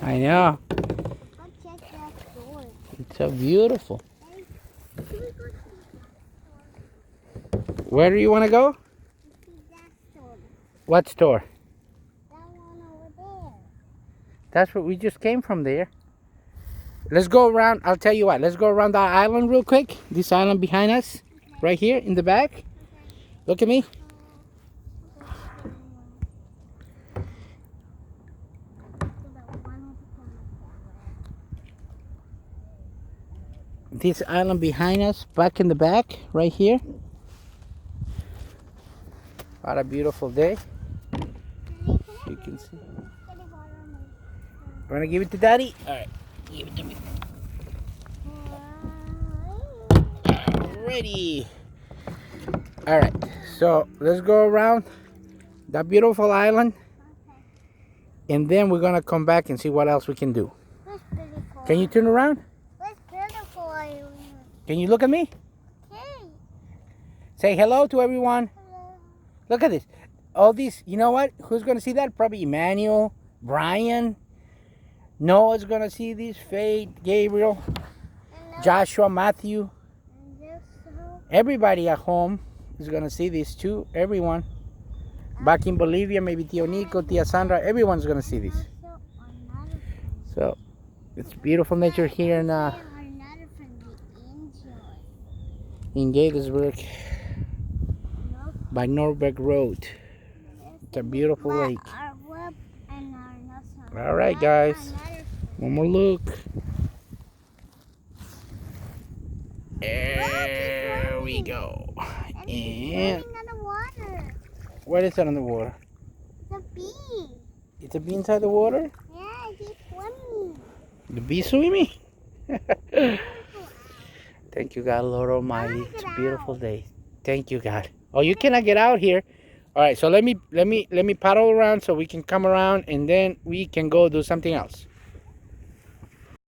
I know. I'll check that door. It's so beautiful. Hey, can we go to Where do you want to go? see that store? What store? That one over there. That's what we just came from there. Let's go around. I'll tell you what. Let's go around that island real quick. This island behind us, right here in the back. Look at me. This island behind us, back in the back, right here. What a beautiful day. You can see. Want to give it to Daddy? All right, give it to me. Alrighty. All right, so let's go around that beautiful island, and then we're gonna come back and see what else we can do. That's pretty cool. Can you turn around? That's beautiful island. Can you look at me? Okay. Say hello to everyone. Hello. Look at this. All these, you know what? Who's gonna see that? Probably Emmanuel, Brian. Noah's gonna see these. Faith, Gabriel, And Joshua, Matthew. this house. Everybody at home is gonna see this too. Everyone. Back in Bolivia, maybe Tio Nico, Tia Sandra. Everyone's gonna see this. Also another thing. So it's beautiful nature here in Another thing we enjoy. Gaithersburg Look, by Norberg Road. It's a beautiful but lake. our web and our nuts. All right, guys. One more look. There we go. And he's And swimming in the water. what is that on the water? The bee. It's a bee inside the water? Yeah, he's swimming. The bee swimming? Thank you, God, Lord Almighty. It's a beautiful day. Thank you, God. Oh, you cannot get out here. All right, so let me paddle around so we can come around, and then we can go do something else.